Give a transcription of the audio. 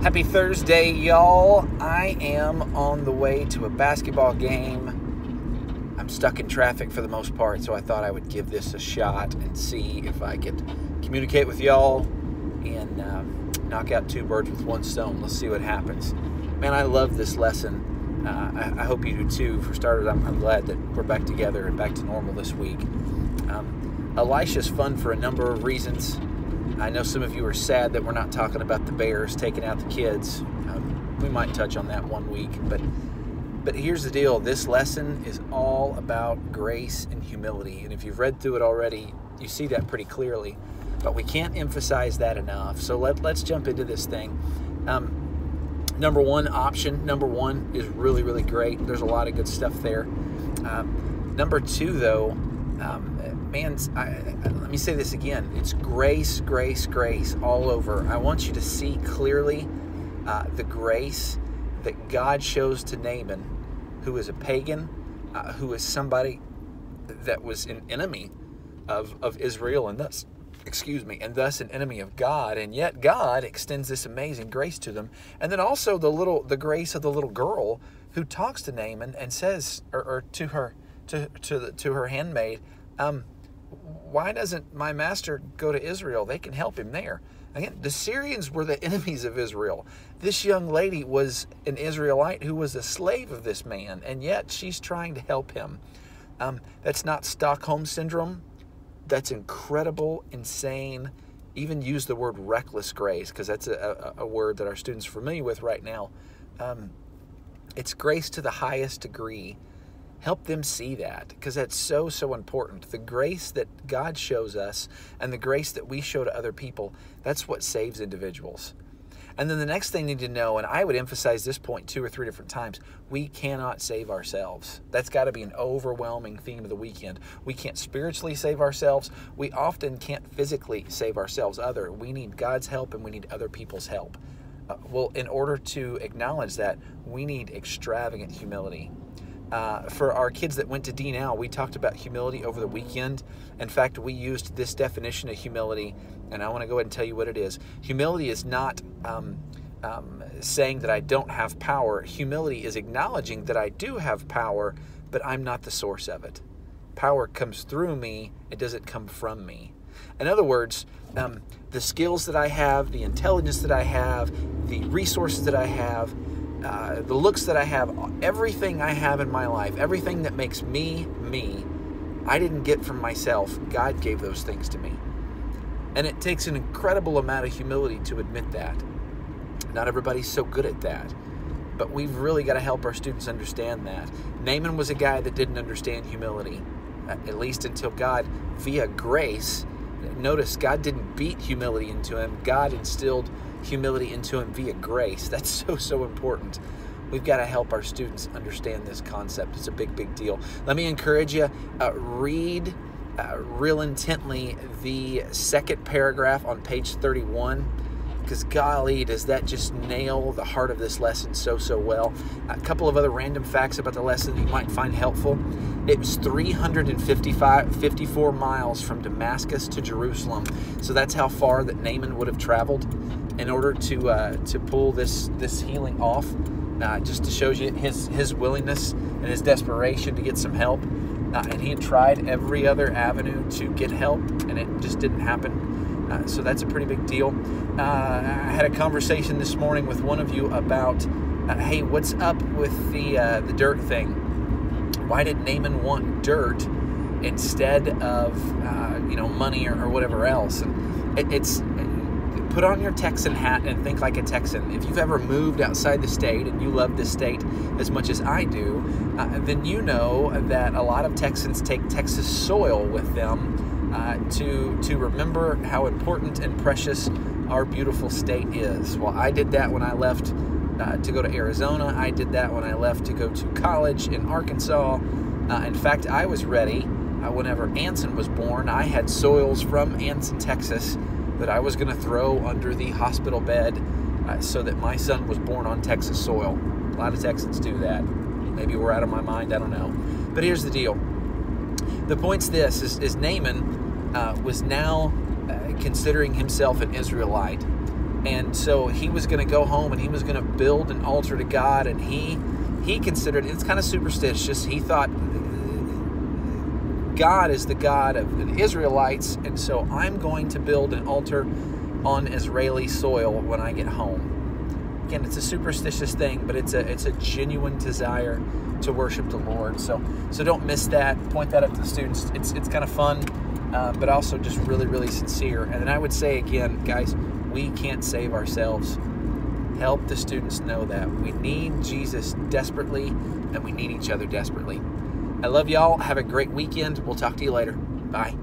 Happy Thursday, y'all. I am on the way to a basketball game. I'm stuck in traffic for the most part, so I thought I would give this a shot and see if I could communicate with y'all and knock out two birds with one stone. Let's see what happens. Man, I love this lesson. I hope you do too. For starters, I'm glad that we're back together and back to normal this week. Elisha's fun for a number of reasons. I know some of you are sad that we're not talking about the Bears taking out the kids. We might touch on that one week, but here's the deal. This lesson is all about grace and humility, and if you've read through it already, you see that pretty clearly, but we can't emphasize that enough. So let's jump into this thing. Number one is really, really great. There's a lot of good stuff there. Number two, though, let me say this again. It's grace, grace, grace all over. I want you to see clearly the grace that God shows to Naaman, who is a pagan, who is somebody that was an enemy of Israel and thus an enemy of God, and yet God extends this amazing grace to them. And then also the grace of the little girl who talks to Naaman and says, or to her handmaid, why doesn't my master go to Israel? They can help him there. Again, the Syrians were the enemies of Israel. This young lady was an Israelite who was a slave of this man, and yet she's trying to help him. That's not Stockholm Syndrome. That's incredible, insane, even use the word reckless grace, because that's a word that our students are familiar with right now. It's grace to the highest degree. Help them see that, because that's so, so important. The grace that God shows us and the grace that we show to other people, that's what saves individuals. And then the next thing you need to know, and I would emphasize this point 2 or 3 different times, we cannot save ourselves. That's got to be an overwhelming theme of the weekend. We can't spiritually save ourselves. We often can't physically save ourselves either. We need God's help and we need other people's help. Well, in order to acknowledge that, we need extravagant humility. For our kids that went to D now, we talked about humility over the weekend. In fact, we used this definition of humility, and I want to go ahead and tell you what it is. Humility is not saying that I don't have power. Humility is acknowledging that I do have power, but I'm not the source of it. Power comes through me. It doesn't come from me. In other words, the skills that I have, the intelligence that I have, the resources that I have, the looks that I have, everything I have in my life, everything that makes me, me, I didn't get from myself. God gave those things to me. And it takes an incredible amount of humility to admit that. Not everybody's so good at that. But we've really got to help our students understand that. Naaman was a guy that didn't understand humility, at least until God, via grace, notice God didn't beat humility into him. God instilled humility into him via grace. That's so, so important. We've got to help our students understand this concept. It's a big, big deal. Let me encourage you, read real intently the second paragraph on page 31, because golly, does that just nail the heart of this lesson so, so well. A couple of other random facts about the lesson that you might find helpful. It was 354 miles from Damascus to Jerusalem. So that's how far that Naaman would have traveled in order to pull this healing off. Just to show you his willingness and his desperation to get some help. And he had tried every other avenue to get help, and it just didn't happen. So that's a pretty big deal. I had a conversation this morning with one of you about, hey, what's up with the dirt thing? Why did Naaman want dirt instead of money or whatever else? And it's put on your Texan hat and think like a Texan. If you've ever moved outside the state and you love this state as much as I do, then you know that a lot of Texans take Texas soil with them to remember how important and precious our beautiful state is. Well, I did that when I left to go to Arizona. I did that when I left to go to college in Arkansas. In fact, I was ready whenever Anson was born. I had soils from Anson, Texas, that I was going to throw under the hospital bed so that my son was born on Texas soil. A lot of Texans do that. Maybe we're out of my mind, I don't know. But here's the deal. The point's this, is Naaman was now considering himself an Israelite. And so he was going to go home and he was going to build an altar to God, and he considered, it's kind of superstitious, he thought God is the God of the Israelites, and so I'm going to build an altar on Israeli soil when I get home. Again, it's a superstitious thing, but it's a genuine desire to worship the Lord. So don't miss that. Point that up to the students. It's kind of fun, but also just really, really sincere. And then I would say again, guys, we can't save ourselves. Help the students know that. We need Jesus desperately, and we need each other desperately. I love y'all. Have a great weekend. We'll talk to you later. Bye.